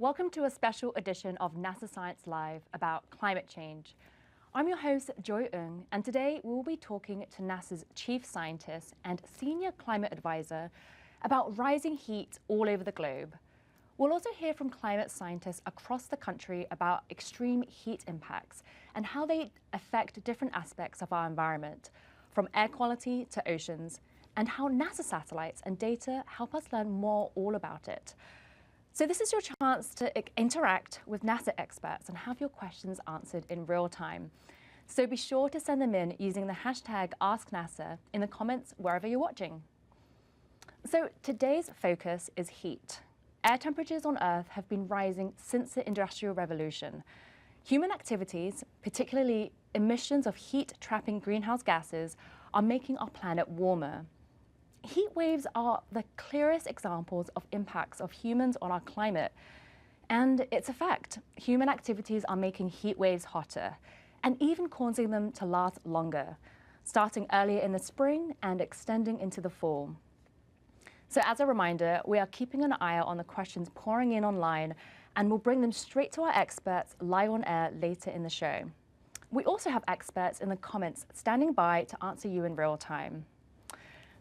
Welcome to a special edition of NASA Science Live about climate change. I'm your host, Joy Ung, and today we will be talking to NASA's chief scientist and senior climate advisor about rising heat all over the globe. We'll also hear from climate scientists across the country about extreme heat impacts and how they affect different aspects of our environment, from air quality to oceans, and how NASA satellites and data help us learn more all about it. So this is your chance to interact with NASA experts and have your questions answered in real time. So be sure to send them in using the hashtag AskNASA in the comments wherever you're watching. So today's focus is heat. Air temperatures on Earth have been rising since the Industrial Revolution. Human activities, particularly emissions of heat-trapping greenhouse gases, are making our planet warmer. Heat waves are the clearest examples of impacts of humans on our climate. And it's a fact. Human activities are making heat waves hotter and even causing them to last longer, starting earlier in the spring and extending into the fall. So as a reminder, we are keeping an eye out on the questions pouring in online, and we'll bring them straight to our experts live on air later in the show. We also have experts in the comments standing by to answer you in real time.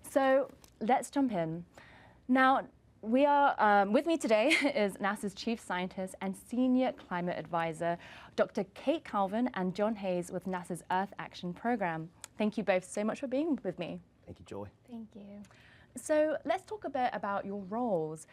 So let's jump in. Now, with me today is NASA's chief scientist and senior climate advisor, Dr. Calvin and John Haynes with NASA's Earth Action Program. Thank you both so much for being with me. Thank you, Joy. Thank you. So let's talk a bit about your roles.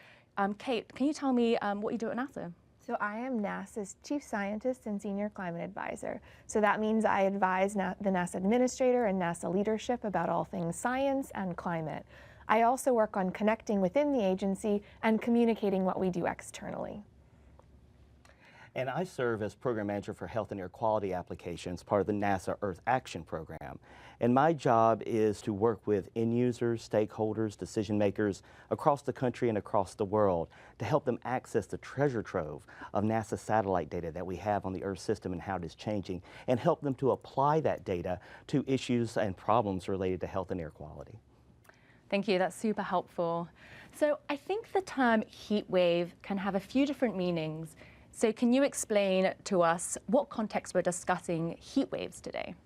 Kate, can you tell me what you do at NASA? So I am NASA's chief scientist and senior climate advisor. So that means I advise the NASA administrator and NASA leadership about all things science and climate. I also work on connecting within the agency and communicating what we do externally. And I serve as program manager for health and air quality applications, part of the NASA Earth Action Program. And my job is to work with end users, stakeholders, decision makers across the country and across the world to help them access the treasure trove of NASA satellite data that we have on the Earth system and how it is changing, and help them to apply that data to issues and problems related to health and air quality. Thank you, that's super helpful. So I think the term heat wave can have a few different meanings. So can you explain to us what context we're discussing heat waves today?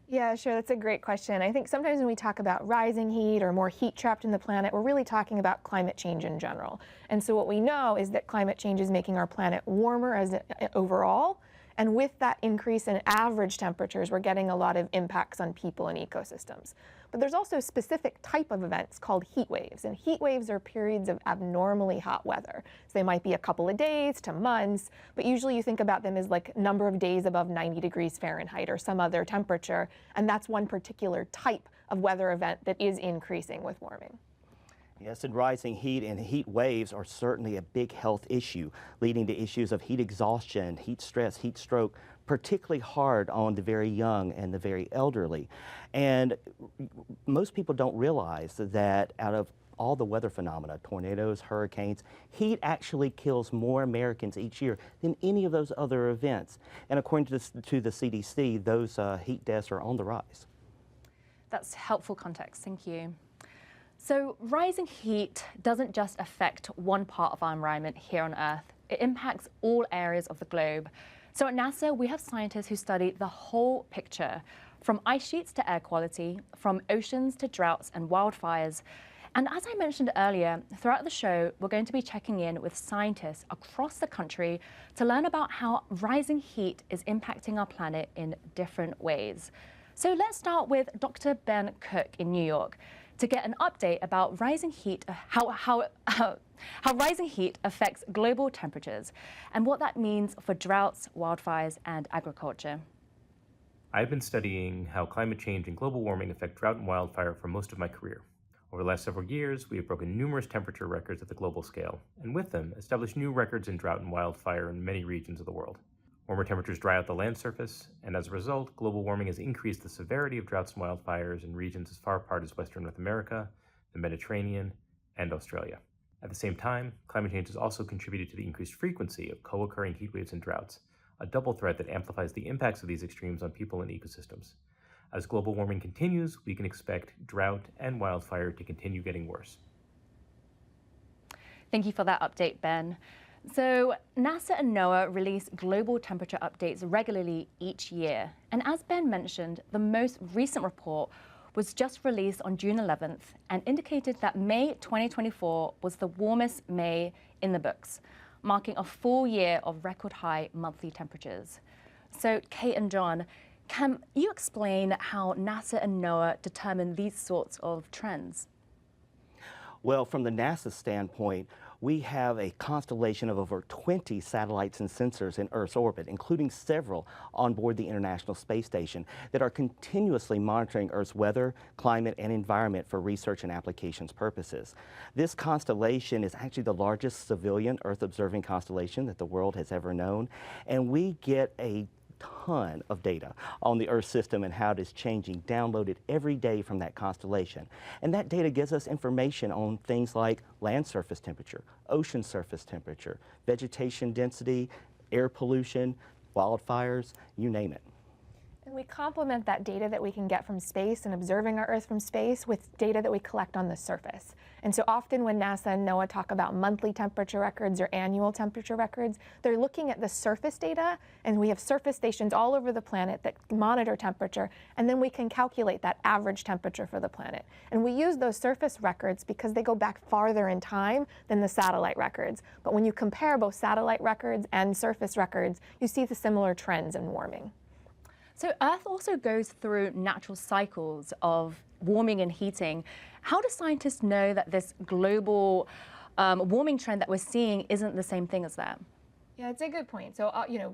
Yeah, sure, that's a great question. I think sometimes when we talk about rising heat or more heat trapped in the planet, we're really talking about climate change in general. And so what we know is that climate change is making our planet warmer overall. And with that increase in average temperatures, we're getting a lot of impacts on people and ecosystems. But there's also a specific type of events called heat waves. And heat waves are periods of abnormally hot weather. So they might be a couple of days to months, but usually you think about them as like number of days above 90 degrees Fahrenheit or some other temperature. And that's one particular type of weather event that is increasing with warming. Yes, and rising heat and heat waves are certainly a big health issue, leading to issues of heat exhaustion, heat stress, heat stroke, particularly hard on the very young and the very elderly. And most people don't realize that out of all the weather phenomena, tornadoes, hurricanes, heat actually kills more Americans each year than any of those other events. And according to the CDC, those heat deaths are on the rise. That's helpful context, thank you. So rising heat doesn't just affect one part of our environment here on Earth. It impacts all areas of the globe. So at NASA, we have scientists who study the whole picture, from ice sheets to air quality, from oceans to droughts and wildfires. And as I mentioned earlier, throughout the show, we're going to be checking in with scientists across the country to learn about how rising heat is impacting our planet in different ways. So let's start with Dr. Ben Cook in New York to get an update about rising heat, how rising heat affects global temperatures and what that means for droughts, wildfires, and agriculture. I've been studying how climate change and global warming affect drought and wildfire for most of my career. Over the last several years, we have broken numerous temperature records at the global scale, and with them, established new records in drought and wildfire in many regions of the world. Warmer temperatures dry out the land surface, and as a result, global warming has increased the severity of droughts and wildfires in regions as far apart as Western North America, the Mediterranean, and Australia. At the same time, climate change has also contributed to the increased frequency of co-occurring heat waves and droughts, a double threat that amplifies the impacts of these extremes on people and ecosystems. As global warming continues, we can expect drought and wildfire to continue getting worse. Thank you for that update, Ben. So NASA and NOAA release global temperature updates regularly each year. And as Ben mentioned, the most recent report was just released on June 11th and indicated that May 2024 was the warmest May in the books, marking a full year of record high monthly temperatures. So Kate and John, can you explain how NASA and NOAA determine these sorts of trends? Well, from the NASA standpoint, we have a constellation of over 20 satellites and sensors in Earth's orbit, including several on board the International Space Station, that are continuously monitoring Earth's weather, climate, and environment for research and applications purposes. This constellation is actually the largest civilian Earth-observing constellation that the world has ever known, and we get a ton of data on the Earth system and how it is changing, downloaded every day from that constellation. And that data gives us information on things like land surface temperature, ocean surface temperature, vegetation density, air pollution, wildfires, you name it. And we complement that data that we can get from space and observing our Earth from space with data that we collect on the surface. And so often when NASA and NOAA talk about monthly temperature records or annual temperature records, they're looking at the surface data, and we have surface stations all over the planet that monitor temperature, and then we can calculate that average temperature for the planet. And we use those surface records because they go back farther in time than the satellite records. But when you compare both satellite records and surface records, you see the similar trends in warming. So Earth also goes through natural cycles of warming and heating. How do scientists know that this global warming trend that we're seeing isn't the same thing as that? Yeah, it's a good point. So,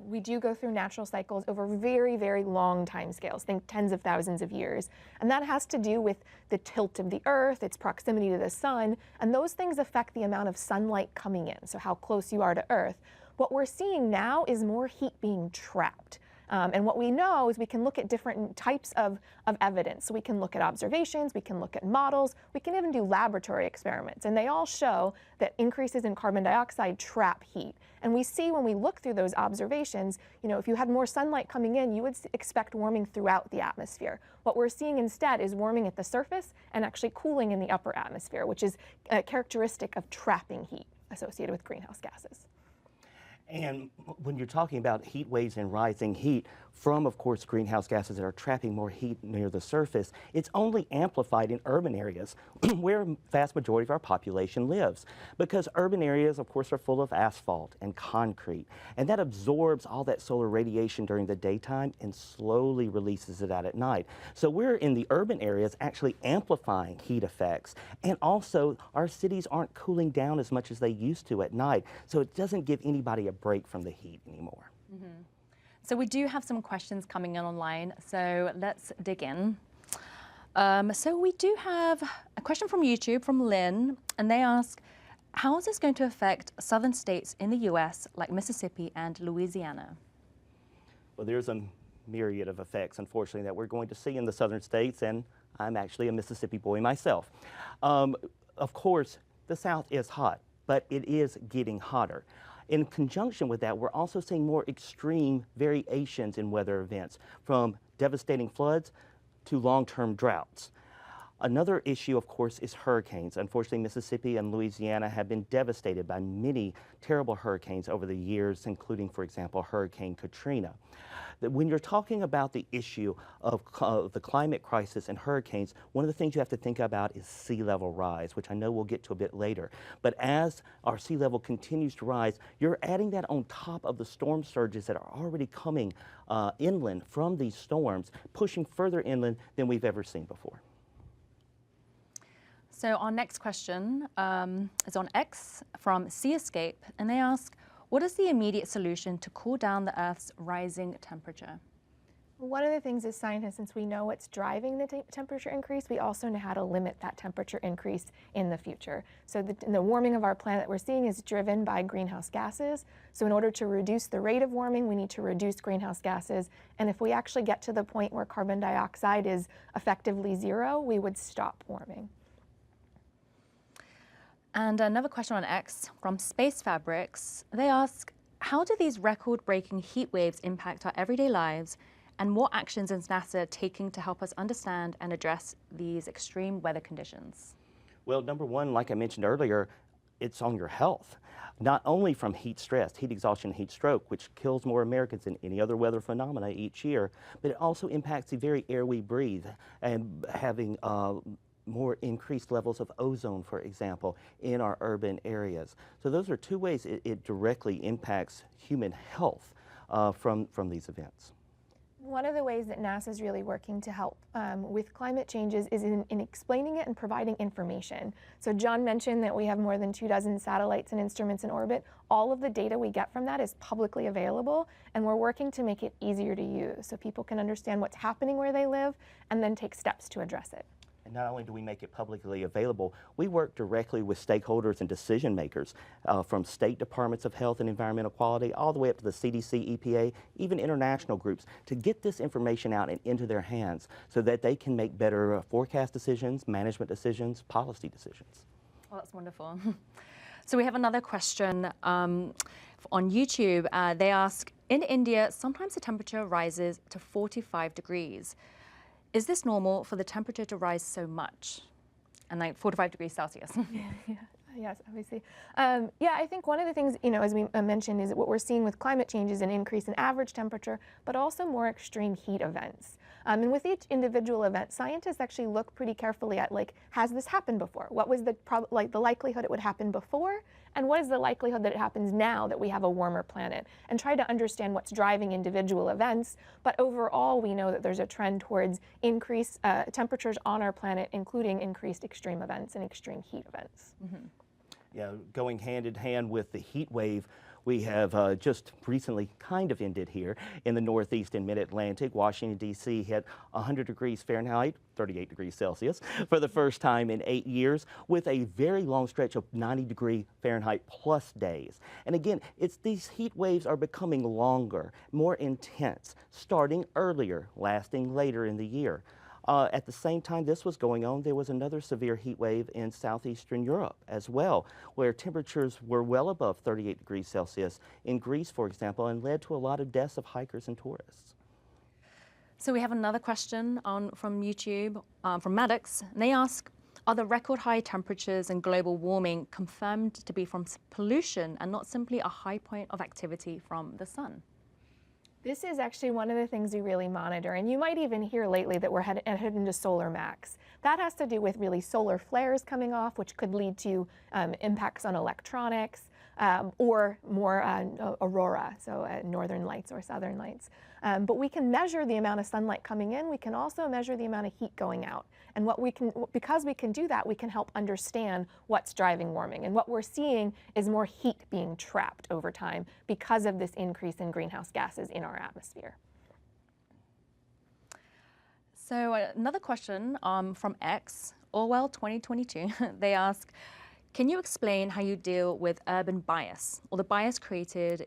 we do go through natural cycles over very, very long time scales, think tens of thousands of years. And that has to do with the tilt of the Earth, its proximity to the sun, and those things affect the amount of sunlight coming in, so how close you are to Earth. What we're seeing now is more heat being trapped. And what we know is we can look at different types of evidence. So we can look at observations, we can look at models, we can even do laboratory experiments. And they all show that increases in carbon dioxide trap heat. And we see when we look through those observations, if you had more sunlight coming in, you would expect warming throughout the atmosphere. What we're seeing instead is warming at the surface and actually cooling in the upper atmosphere, which is a characteristic of trapping heat associated with greenhouse gases. And when you're talking about heat waves and rising heat from, of course, greenhouse gases that are trapping more heat near the surface, it's only amplified in urban areas where a vast majority of our population lives. Because urban areas, of course, are full of asphalt and concrete, and that absorbs all that solar radiation during the daytime and slowly releases it out at night. So we're in the urban areas actually amplifying heat effects, and also our cities aren't cooling down as much as they used to at night, so it doesn't give anybody a break from the heat anymore. Mm-hmm. So we do have some questions coming in online, so let's dig in. So we do have a question from YouTube from Lynn, and they ask, how is this going to affect southern states in the US like Mississippi and Louisiana? Well, there's a myriad of effects, unfortunately, that we're going to see in the southern states, and I'm actually a Mississippi boy myself. Of course, the South is hot, but it is getting hotter. In conjunction with that, we're also seeing more extreme variations in weather events, from devastating floods to long-term droughts. Another issue, of course, is hurricanes. Unfortunately, Mississippi and Louisiana have been devastated by many terrible hurricanes over the years, including, for example, Hurricane Katrina. When you're talking about the issue of the climate crisis and hurricanes, one of the things you have to think about is sea level rise, which I know we'll get to a bit later. But as our sea level continues to rise, you're adding that on top of the storm surges that are already coming inland from these storms, pushing further inland than we've ever seen before. So our next question is on X from Seascape, and they ask, what is the immediate solution to cool down the Earth's rising temperature? One of the things as scientists, since we know what's driving the temperature increase, we also know how to limit that temperature increase in the future. So the warming of our planet we're seeing is driven by greenhouse gases. So in order to reduce the rate of warming, we need to reduce greenhouse gases. And if we actually get to the point where carbon dioxide is effectively zero, we would stop warming. And another question on X from Space Fabrics. They ask, how do these record-breaking heat waves impact our everyday lives, and what actions is NASA taking to help us understand and address these extreme weather conditions? Well, number one, like I mentioned earlier, it's on your health. Not only from heat stress, heat exhaustion, heat stroke, which kills more Americans than any other weather phenomena each year, but it also impacts the very air we breathe, and having more increased levels of ozone, for example, in our urban areas. So those are two ways it directly impacts human health from these events. One of the ways that NASA is really working to help with climate changes is in explaining it and providing information. So John mentioned that we have more than 24 satellites and instruments in orbit. All of the data we get from that is publicly available, and we're working to make it easier to use so people can understand what's happening where they live and then take steps to address it. And not only do we make it publicly available, we work directly with stakeholders and decision makers from state departments of health and environmental quality all the way up to the CDC, EPA, even international groups, to get this information out and into their hands so that they can make better forecast decisions, management decisions, policy decisions. Well, that's wonderful. So we have another question on YouTube. They ask, in India, sometimes the temperature rises to 45 degrees. Is this normal for the temperature to rise so much? And like 45 degrees Celsius. Yes, obviously. Yeah, I think one of the things, as we mentioned, is that what we're seeing with climate change is an increase in average temperature, but also more extreme heat events. And with each individual event, scientists actually look pretty carefully at, like, has this happened before? What was the likelihood it would happen before? And what is the likelihood that it happens now that we have a warmer planet? And try to understand what's driving individual events. But overall, we know that there's a trend towards increased temperatures on our planet, including increased extreme events and extreme heat events. Mm-hmm. Yeah, going hand in hand with the heat wave we have just recently kind of ended here in the Northeast and Mid-Atlantic. Washington, D.C. hit 100 degrees Fahrenheit, 38 degrees Celsius, for the first time in 8 years, with a very long stretch of 90-degree Fahrenheit plus days. And again, these heat waves are becoming longer, more intense, starting earlier, lasting later in the year. At the same time this was going on, there was another severe heat wave in southeastern Europe as well, where temperatures were well above 38 degrees Celsius in Greece, for example, and led to a lot of deaths of hikers and tourists. So we have another question from YouTube, from Maddox. And they ask, are the record high temperatures and global warming confirmed to be from pollution and not simply a high point of activity from the sun? This is actually one of the things we really monitor, and you might even hear lately that we're headed into solar max. That has to do with really solar flares coming off, which could lead to impacts on electronics or more aurora, so northern lights or southern lights. But we can measure the amount of sunlight coming in. We can also measure the amount of heat going out. And because we can do that, we can help understand what's driving warming. And what we're seeing is more heat being trapped over time because of this increase in greenhouse gases in our atmosphere. So another question from X, Orwell 2022, they ask, can you explain how you deal with urban bias, or the bias created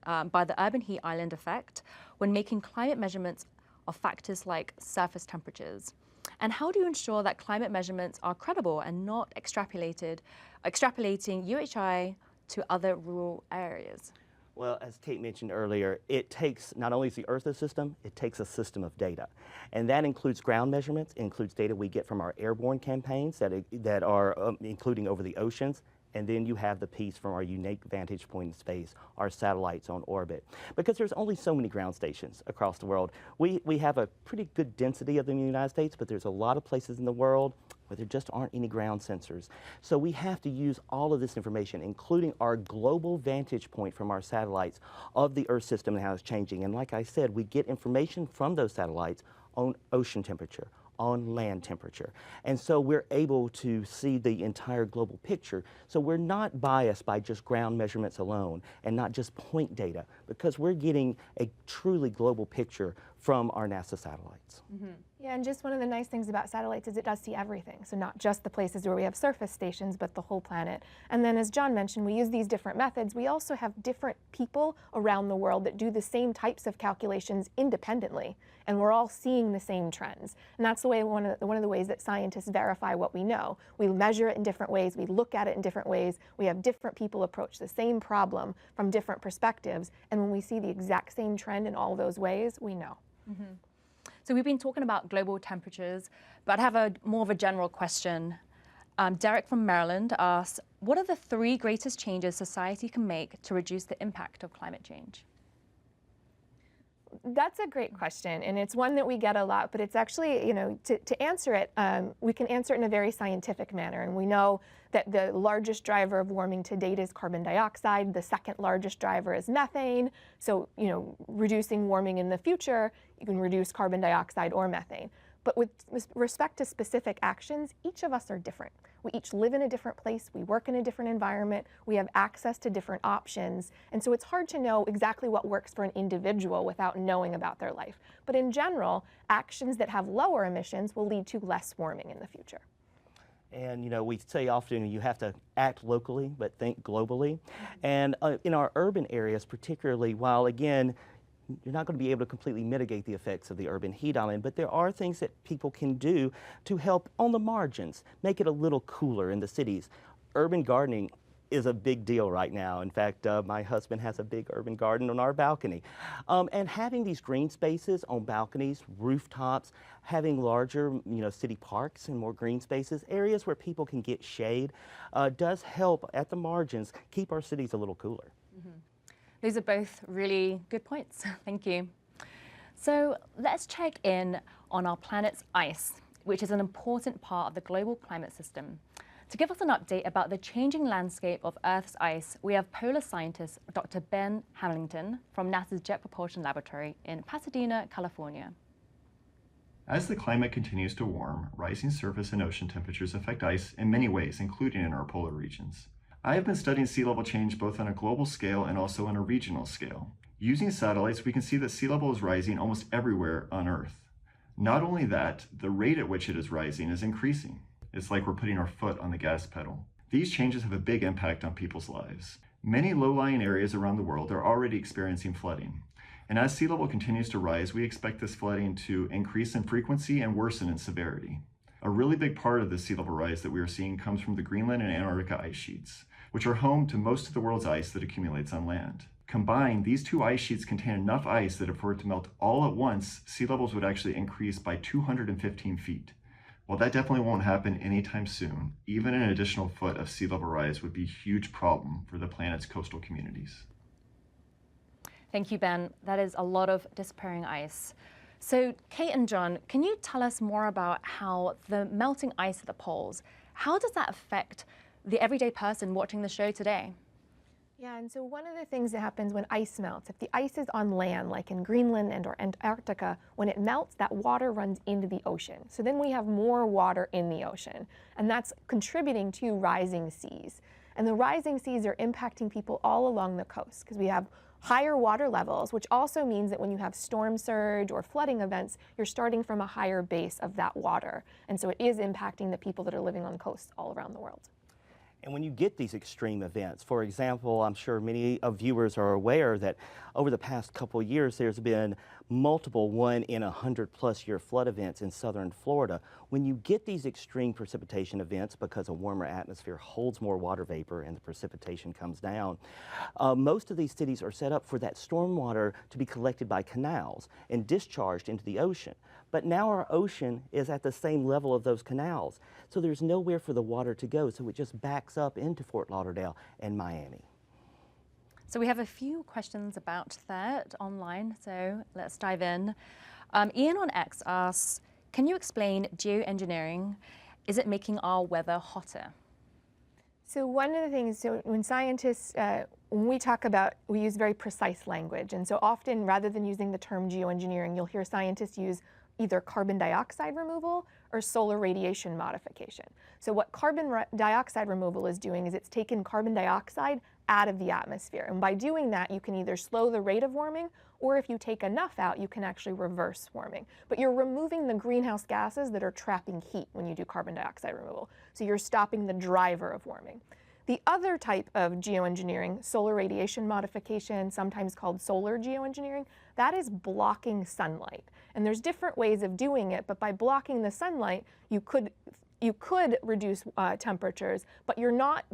by the urban heat island effect when making climate measurements of factors like surface temperatures? And how do you ensure that climate measurements are credible and not extrapolating UHI to other rural areas? Well, as Kate mentioned earlier, it takes not only the Earth a system, it takes a system of data. And that includes ground measurements, includes data we get from our airborne campaigns that are including over the oceans. And then you have the piece from our unique vantage point in space, our satellites on orbit. Because there's only so many ground stations across the world. We have a pretty good density of them in the United States, but there's a lot of places in the world where there just aren't any ground sensors. So we have to use all of this information, including our global vantage point from our satellites of the Earth system and how it's changing. And like I said, we get information from those satellites on ocean temperature, on land temperature. And so we're able to see the entire global picture. So we're not biased by just ground measurements alone and not just point data, because we're getting a truly global picture from our NASA satellites. Mm-hmm. Yeah, and just one of the nice things about satellites is it does see everything. So not just the places where we have surface stations, but the whole planet. And then as John mentioned, we use these different methods. We also have different people around the world that do the same types of calculations independently. And we're all seeing the same trends. And that's the way one of the ways that scientists verify what we know. We measure it in different ways. We look at it in different ways. We have different people approach the same problem from different perspectives. And when we see the exact same trend in all those ways, we know. Mm-hmm. So we've been talking about global temperatures, but I have more of a general question. Derek from Maryland asks, what are the 3 greatest changes society can make to reduce the impact of climate change? That's a great question, and it's one that we get a lot, but it's actually, to answer it, we can answer it in a very scientific manner. And we know that the largest driver of warming to date is carbon dioxide. The second largest driver is methane. So, reducing warming in the future, you can reduce carbon dioxide or methane. But with respect to specific actions, each of us are different. We each live in a different place, we work in a different environment, we have access to different options, and so it's hard to know exactly what works for an individual without knowing about their life. But in general, actions that have lower emissions will lead to less warming in the future. And we say often you have to act locally, but think globally. And in our urban areas particularly, while again, you're not going to be able to completely mitigate the effects of the urban heat island, but there are things that people can do to help on the margins, make it a little cooler in the cities. Urban gardening is a big deal right now. In fact, my husband has a big urban garden on our balcony. And having these green spaces on balconies, rooftops, having larger city parks and more green spaces, areas where people can get shade, does help at the margins keep our cities a little cooler. Mm-hmm. Those are both really good points. Thank you. So let's check in on our planet's ice, which is an important part of the global climate system. To give us an update about the changing landscape of Earth's ice, we have polar scientist Dr. Ben Hamilton from NASA's Jet Propulsion Laboratory in Pasadena, California. As the climate continues to warm, rising surface and ocean temperatures affect ice in many ways, including in our polar regions. I have been studying sea level change both on a global scale and also on a regional scale. Using satellites, we can see that sea level is rising almost everywhere on Earth. Not only that, the rate at which it is rising is increasing. It's like we're putting our foot on the gas pedal. These changes have a big impact on people's lives. Many low-lying areas around the world are already experiencing flooding. And as sea level continues to rise, we expect this flooding to increase in frequency and worsen in severity. A really big part of the sea level rise that we are seeing comes from the Greenland and Antarctica ice sheets, which are home to most of the world's ice that accumulates on land. Combined, these 2 ice sheets contain enough ice that if it were to melt all at once, sea levels would actually increase by 215 feet. Well, that definitely won't happen anytime soon. Even an additional foot of sea level rise would be a huge problem for the planet's coastal communities. Thank you, Ben. That is a lot of disappearing ice. So, Kate and John, can you tell us more about how the melting ice at the poles, how does that affect the everyday person watching the show today? Yeah, and so one of the things that happens when ice melts, if the ice is on land, like in Greenland and or Antarctica, when it melts, that water runs into the ocean. So then we have more water in the ocean, and that's contributing to rising seas. And the rising seas are impacting people all along the coast because we have higher water levels, which also means that when you have storm surge or flooding events, you're starting from a higher base of that water. And so it is impacting the people that are living on coasts all around the world. And when you get these extreme events, for example, I'm sure many of viewers are aware that over the past couple of years, there's been multiple 1 in 100+ year flood events in southern Florida. When you get these extreme precipitation events, because a warmer atmosphere holds more water vapor and the precipitation comes down, most of these cities are set up for that storm water to be collected by canals and discharged into the ocean. But now our ocean is at the same level of those canals, so there's nowhere for the water to go, so it just backs up into Fort Lauderdale and Miami. So we have a few questions about that online, so let's dive in. Ian on X asks, can you explain geoengineering? Is it making our weather hotter? So one of the things, so when scientists, when we talk about, we use very precise language, and so often rather than using the term geoengineering, you'll hear scientists use either carbon dioxide removal or solar radiation modification. So what carbon dioxide removal is doing is it's taken carbon dioxide out of the atmosphere. And by doing that, you can either slow the rate of warming, or if you take enough out, you can actually reverse warming. But you're removing the greenhouse gases that are trapping heat when you do carbon dioxide removal. So you're stopping the driver of warming. The other type of geoengineering, solar radiation modification, sometimes called solar geoengineering, that is blocking sunlight. And there's different ways of doing it, but by blocking the sunlight, you could you could reduce temperatures, but you're not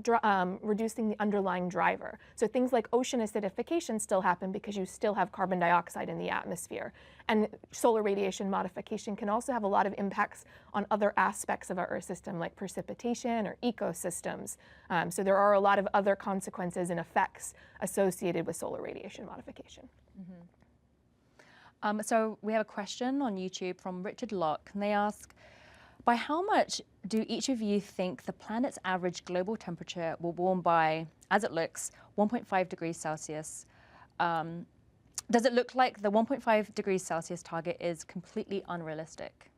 reducing the underlying driver. So things like ocean acidification still happen because you still have carbon dioxide in the atmosphere. And solar radiation modification can also have a lot of impacts on other aspects of our Earth system, like precipitation or ecosystems. So there are a lot of other consequences and effects associated with solar radiation modification. So we have a question on YouTube from Richard Locke, and they ask, by how much do each of you think the planet's average global temperature will warm by, as it looks, 1.5 degrees Celsius? Does it look like the 1.5 degrees Celsius target is completely unrealistic?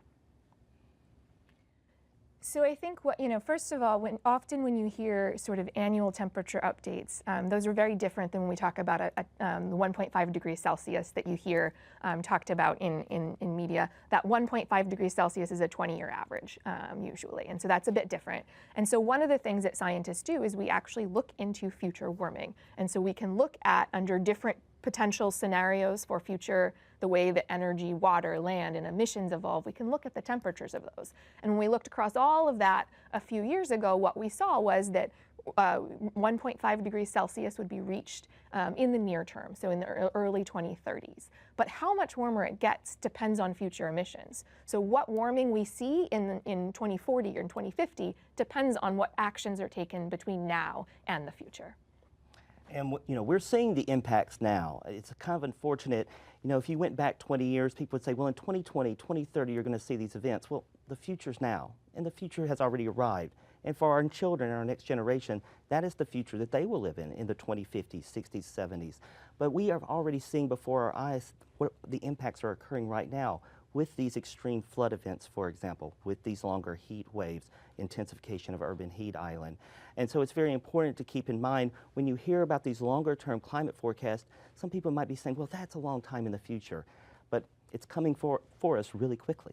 So I think first of all, often when you hear sort of annual temperature updates, those are very different than when we talk about the 1.5 degrees Celsius that you hear talked about in media. That 1.5 degrees Celsius is a 20-year average usually, and so that's a bit different. And so one of the things that scientists do is we actually look into future warming, and so we can look at under different potential scenarios for future, the way that energy, water, land, and emissions evolve, we can look at the temperatures of those. And when we looked across all of that a few years ago, what we saw was that 1.5 degrees Celsius would be reached in the near term, so in the early 2030s. But how much warmer it gets depends on future emissions. So what warming we see in 2040 or in 2050 depends on what actions are taken between now and the future. And we're seeing the impacts now. It's kind of unfortunate. If you went back 20 years, people would say, well, in 2020, 2030, you're going to see these events. Well, the future's now, and the future has already arrived. And for our children and our next generation, that is the future that they will live in the 2050s, 60s, 70s. But we are already seeing before our eyes what the impacts are occurring right now with these extreme flood events, for example, with these longer heat waves, intensification of urban heat island. And so it's very important to keep in mind when you hear about these longer term climate forecasts, some people might be saying, well, that's a long time in the future, but it's coming for us really quickly.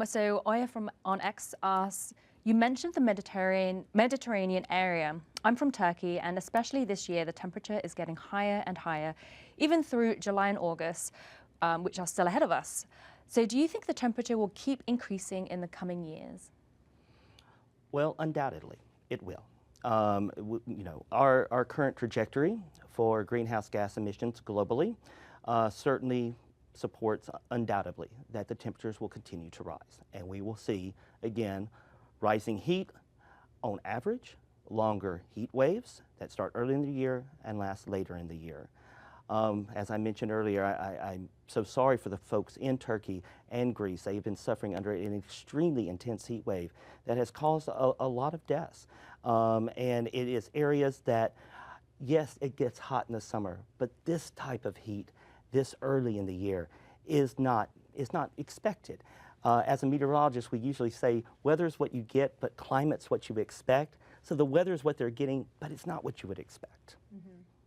So Oya on X asks, you mentioned the Mediterranean area. I'm from Turkey, and especially this year, the temperature is getting higher and higher, even through July and August, which are still ahead of us. So do you think the temperature will keep increasing in the coming years? Well, undoubtedly, it will. Our current trajectory for greenhouse gas emissions globally certainly supports undoubtedly that the temperatures will continue to rise. And we will see, again, rising heat on average, longer heat waves that start early in the year and last later in the year. As I mentioned earlier, I'm so sorry for the folks in Turkey and Greece. They've been suffering under an extremely intense heat wave that has caused a lot of deaths. And it is areas that, yes, it gets hot in the summer, but this type of heat this early in the year is not expected. As a meteorologist, we usually say weather's what you get, but climate's what you expect. So the weather's what they're getting, but it's not what you would expect.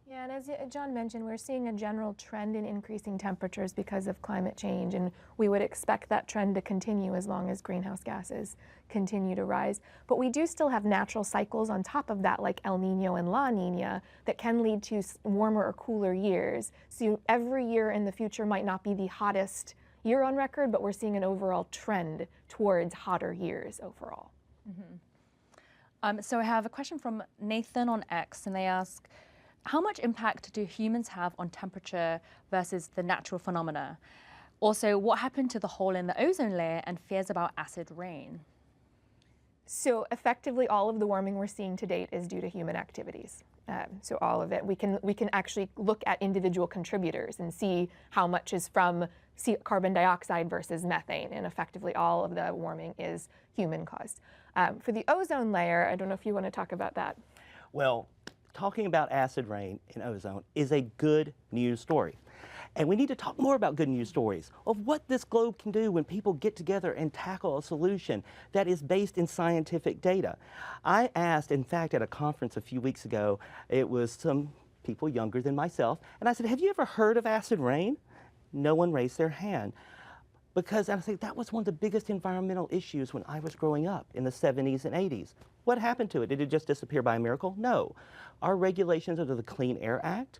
Yeah, and as John mentioned, we're seeing a general trend in increasing temperatures because of climate change, and we would expect that trend to continue as long as greenhouse gases continue to rise. But we do still have natural cycles on top of that, like El Nino and La Nina, that can lead to warmer or cooler years. So every year in the future might not be the hottest year on record, but we're seeing an overall trend towards hotter years overall. So I have a question from Nathan on X, and they ask, how much impact do humans have on temperature versus the natural phenomena? Also, what happened to the hole in the ozone layer and fears about acid rain? So effectively, all of the warming we're seeing to date is due to human activities. So all of it, we can actually look at individual contributors and see how much is from carbon dioxide versus methane, and effectively all of the warming is human caused. For the ozone layer, I don't know if you want to talk about that. Well, talking about acid rain and ozone is a good news story. And we need to talk more about good news stories of what this globe can do when people get together and tackle a solution that is based in scientific data. I asked, in fact, at a conference a few weeks ago, it was some people younger than myself, and I said, have you ever heard of acid rain? No one raised their hand. Because I think that was one of the biggest environmental issues when I was growing up in the 70s and 80s. What happened to it? Did it just disappear by a miracle? No. Our regulations under the Clean Air Act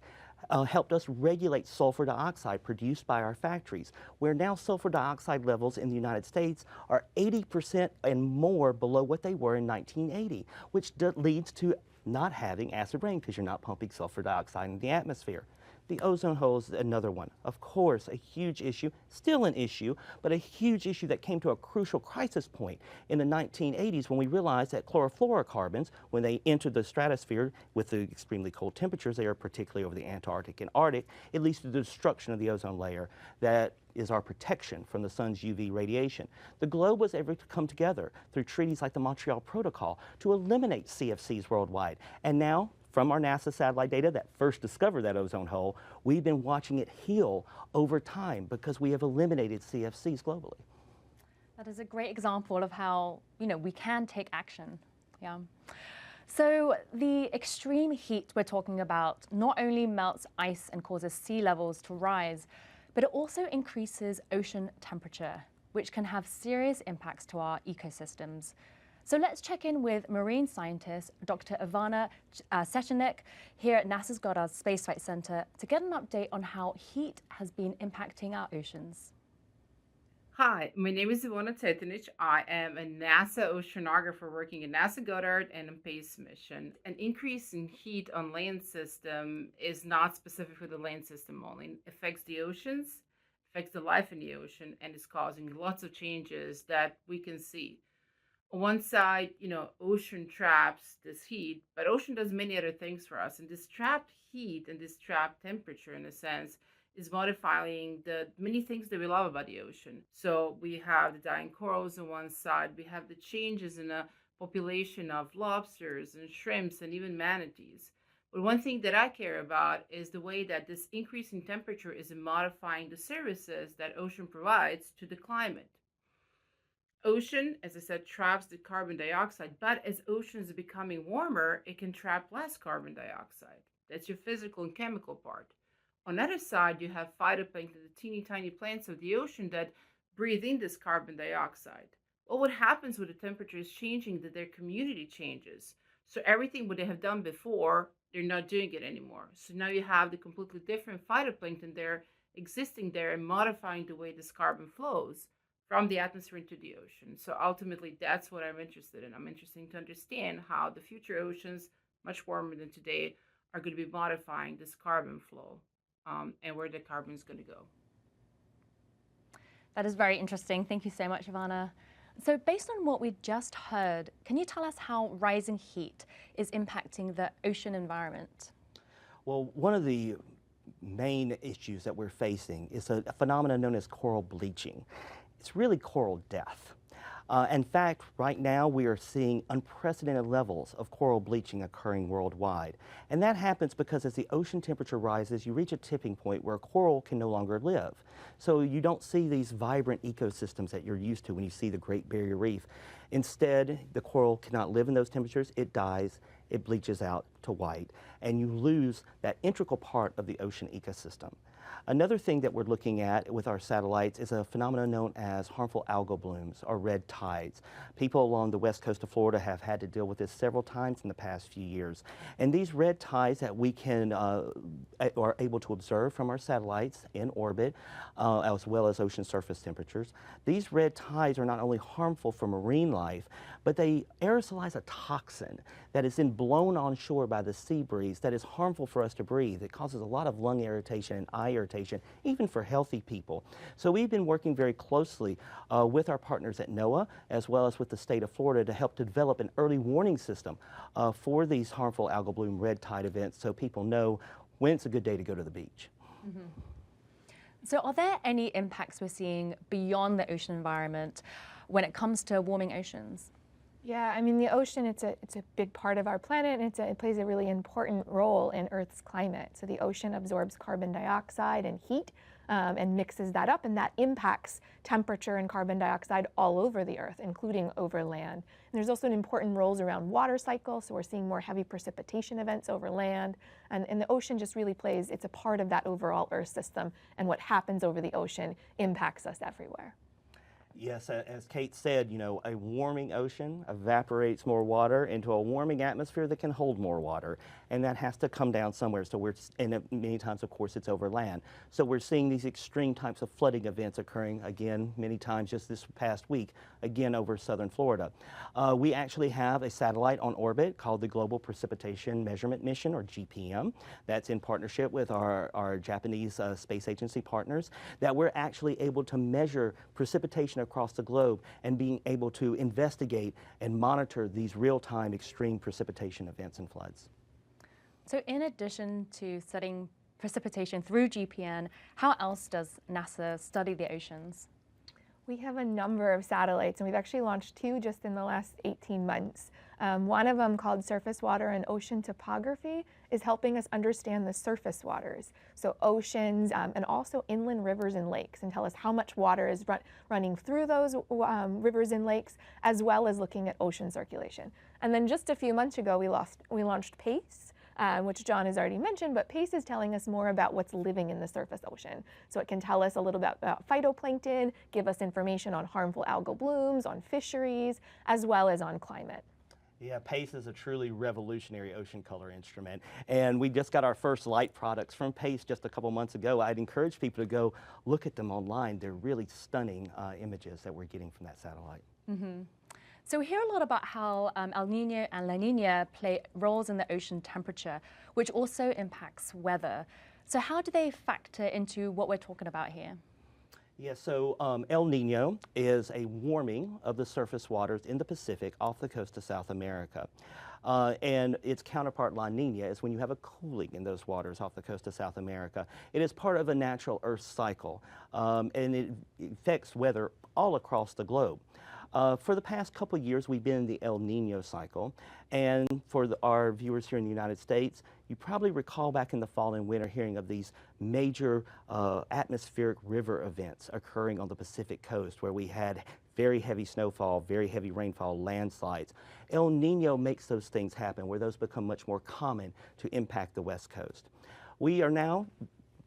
helped us regulate sulfur dioxide produced by our factories, where now sulfur dioxide levels in the United States are 80% and more below what they were in 1980, which leads to not having acid rain because you're not pumping sulfur dioxide in the atmosphere. The ozone hole is another one. Of course, a huge issue, still an issue, but a huge issue that came to a crucial crisis point in the 1980s when we realized that chlorofluorocarbons, when they entered the stratosphere with the extremely cold temperatures there, particularly over the Antarctic and Arctic, it leads to the destruction of the ozone layer that is our protection from the sun's UV radiation. The globe was able to come together through treaties like the Montreal Protocol to eliminate CFCs worldwide. And now, from our NASA satellite data that first discovered that ozone hole, we've been watching it heal over time because we have eliminated CFCs globally. That is a great example of how, we can take action. Yeah. So the extreme heat we're talking about not only melts ice and causes sea levels to rise, but it also increases ocean temperature, which can have serious impacts to our ecosystems. So let's check in with marine scientist Dr. Ivana Sechenuk here at NASA's Goddard Space Flight Center to get an update on how heat has been impacting our oceans. Hi, my name is Ivana Sechenuk. I am a NASA oceanographer working at NASA Goddard and a space mission. An increase in heat on land system is not specific for the land system only. It affects the oceans, affects the life in the ocean, and is causing lots of changes that we can see. On one side, ocean traps this heat, but ocean does many other things for us. And this trapped heat and this trapped temperature, in a sense, is modifying the many things that we love about the ocean. So we have the dying corals on one side, we have the changes in the population of lobsters and shrimps and even manatees. But one thing that I care about is the way that this increase in temperature is modifying the services that ocean provides to the climate. Ocean, as I said, traps the carbon dioxide, but as oceans are becoming warmer, it can trap less carbon dioxide. That's your physical and chemical part. On the other side, you have phytoplankton, the teeny tiny plants of the ocean that breathe in this carbon dioxide. Well, what happens when the temperature is changing, that their community changes. So everything what they have done before, they're not doing it anymore. So now you have the completely different phytoplankton there existing there and modifying the way this carbon flows from the atmosphere into the ocean. So ultimately, that's what I'm interested in. I'm interested to understand how the future oceans, much warmer than today, are going to be modifying this carbon flow and where the carbon is going to go. That is very interesting. Thank you so much, Ivana. So based on what we just heard, can you tell us how rising heat is impacting the ocean environment? Well, one of the main issues that we're facing is a phenomenon known as coral bleaching. It's really coral death. In fact, right now we are seeing unprecedented levels of coral bleaching occurring worldwide. And that happens because as the ocean temperature rises, you reach a tipping point where coral can no longer live. So you don't see these vibrant ecosystems that you're used to when you see the Great Barrier Reef. Instead, the coral cannot live in those temperatures, it dies, it bleaches out to white, and you lose that integral part of the ocean ecosystem. Another thing that we're looking at with our satellites is a phenomenon known as harmful algal blooms or red tides. People along the west coast of Florida have had to deal with this several times in the past few years. And these red tides that we can are able to observe from our satellites in orbit, as well as ocean surface temperatures, these red tides are not only harmful for marine life, but they aerosolize a toxin that is then blown on shore by the sea breeze that is harmful for us to breathe. It causes a lot of lung irritation and eye irritation, even for healthy people. So we've been working very closely with our partners at NOAA, as well as with the state of Florida, to help develop an early warning system for these harmful algal bloom red tide events so people know when it's a good day to go to the beach. Mm-hmm. So are there any impacts we're seeing beyond the ocean environment when it comes to warming oceans? Yeah, I mean, the ocean, it's a big part of our planet, and it plays a really important role in Earth's climate. So the ocean absorbs carbon dioxide and heat and mixes that up, and that impacts temperature and carbon dioxide all over the Earth, including over land. And there's also an important roles around water cycle, so we're seeing more heavy precipitation events over land, and the ocean just really plays, it's a part of that overall Earth system, and what happens over the ocean impacts us everywhere. Yes, as Kate said, you know, a warming ocean evaporates more water into a warming atmosphere that can hold more water, and that has to come down somewhere. So many times, of course, it's over land. So we're seeing these extreme types of flooding events occurring again, many times just this past week, again over southern Florida. We actually have a satellite on orbit called the Global Precipitation Measurement Mission, or GPM. That's in partnership with our Japanese space agency partners, that we're actually able to measure precipitation across the globe and being able to investigate and monitor these real-time extreme precipitation events and floods. So in addition to studying precipitation through GPN, how else does NASA study the oceans? We have a number of satellites, and we've actually launched 2 just in the last 18 months. One of them, called Surface Water and Ocean Topography, is helping us understand the surface waters, so oceans and also inland rivers and lakes, and tell us how much water is running through those rivers and lakes, as well as looking at ocean circulation. And then just a few months ago, we launched PACE, which John has already mentioned, but PACE is telling us more about what's living in the surface ocean. So it can tell us a little bit about phytoplankton, give us information on harmful algal blooms, on fisheries, as well as on climate. Yeah, PACE is a truly revolutionary ocean color instrument, and we just got our first light products from PACE just a couple months ago. I'd encourage people to go look at them online. They're really stunning images that we're getting from that satellite. Mm-hmm. So we hear a lot about how El Nino and La Nina play roles in the ocean temperature, which also impacts weather. So how do they factor into what we're talking about here? Yeah, so El Nino is a warming of the surface waters in the Pacific off the coast of South America. And its counterpart, La Nina, is when you have a cooling in those waters off the coast of South America. It is part of a natural Earth cycle, and it affects weather all across the globe. For the past couple years, we've been in the El Nino cycle, and for our viewers here in the United States, you probably recall back in the fall and winter hearing of these major atmospheric river events occurring on the Pacific coast, where we had very heavy snowfall, very heavy rainfall, landslides. El Nino makes those things happen, where those become much more common to impact the West Coast. We are now,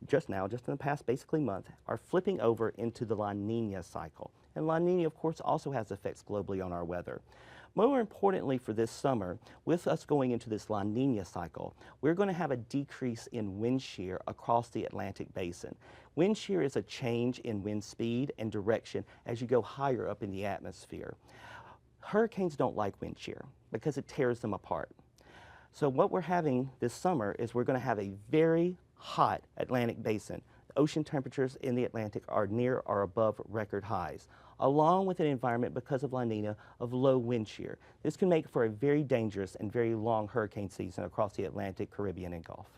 just in the past basically month, are flipping over into the La Nina cycle. And La Nina, of course, also has effects globally on our weather. More importantly for this summer, with us going into this La Nina cycle, we're going to have a decrease in wind shear across the Atlantic basin. Wind shear is a change in wind speed and direction as you go higher up in the atmosphere. Hurricanes don't like wind shear because it tears them apart. So what we're having this summer is we're going to have a very hot Atlantic basin. Ocean temperatures in the Atlantic are near or above record highs, along with an environment, because of La Nina, of low wind shear. This can make for a very dangerous and very long hurricane season across the Atlantic, Caribbean, and Gulf.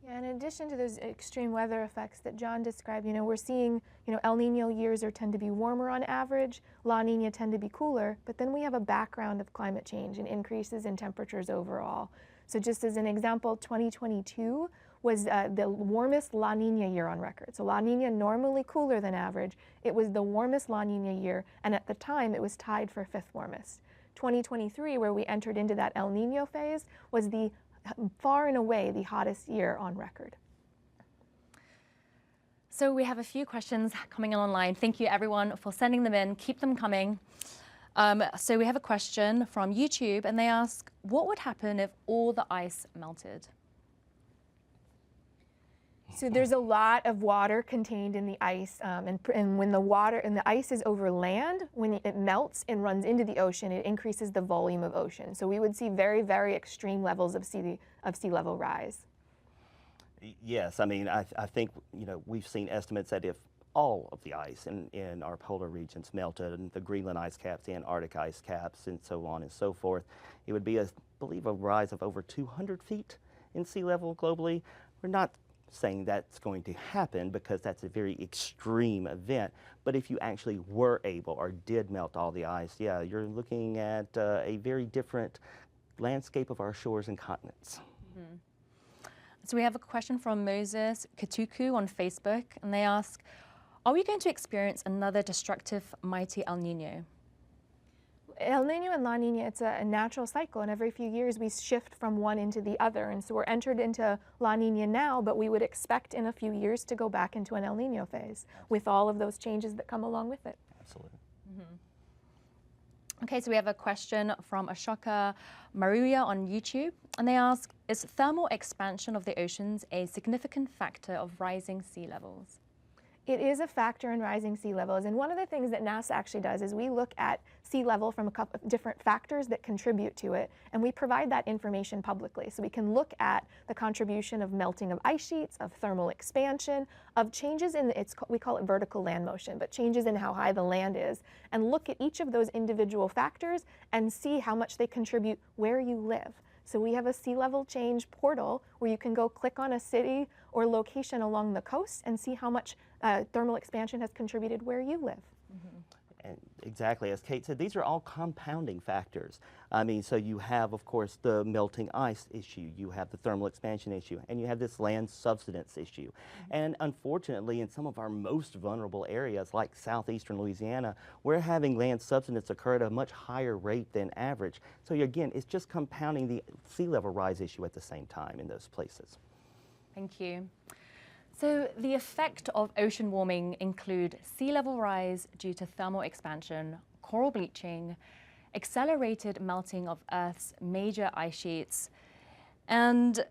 Yeah, in addition to those extreme weather effects that John described, we're seeing, El Nino years tend to be warmer on average, La Nina tend to be cooler, but then we have a background of climate change and increases in temperatures overall. So just as an example, 2022 was the warmest La Nina year on record. So La Nina normally cooler than average. It was the warmest La Nina year, and at the time it was tied for 5th warmest. 2023, where we entered into that El Nino phase, was the far and away the hottest year on record. So we have a few questions coming in online. Thank you everyone for sending them in. Keep them coming. So we have a question from YouTube, and they ask, what would happen if all the ice melted? So there's a lot of water contained in the ice, and when the ice is over land, when it melts and runs into the ocean, it increases the volume of ocean. So we would see very, very extreme levels of sea level rise. Yes, I mean, I think we've seen estimates that if all of the ice in our polar regions melted, and the Greenland ice caps, the Antarctic ice caps, and so on and so forth, it would be, I believe, a rise of over 200 feet in sea level globally. We're not saying that's going to happen because that's a very extreme event, but if you actually were able or did melt all the ice, yeah, you're looking at a very different landscape of our shores and continents. Mm-hmm. So we have a question from Moses Katuku on Facebook, and they ask, are we going to experience another destructive, mighty El Nino? El Nino and La Nina, it's a natural cycle, and every few years we shift from one into the other, and so we're entered into La Nina now, but we would expect in a few years to go back into an El Nino phase with all of those changes that come along with it. Absolutely. Okay, so we have a question from Ashoka Maruya on YouTube, and they ask, is thermal expansion of the oceans a significant factor of rising sea levels? It is a factor in rising sea levels, and one of the things that NASA actually does is we look at sea level from a couple of different factors that contribute to it, and we provide that information publicly. So we can look at the contribution of melting of ice sheets, of thermal expansion, of changes in, we call it vertical land motion, but changes in how high the land is, and look at each of those individual factors and see how much they contribute where you live. So we have a sea level change portal where you can go click on a city or location along the coast and see how much thermal expansion has contributed where you live. And exactly, as Kate said, these are all compounding factors. I mean, so you have, of course, the melting ice issue, you have the thermal expansion issue, and you have this land subsidence issue. And unfortunately, in some of our most vulnerable areas, like southeastern Louisiana, we're having land subsidence occur at a much higher rate than average. So again, it's just compounding the sea level rise issue at the same time in those places. Thank you. So the effect of ocean warming include sea level rise due to thermal expansion, coral bleaching, accelerated melting of Earth's major ice sheets, and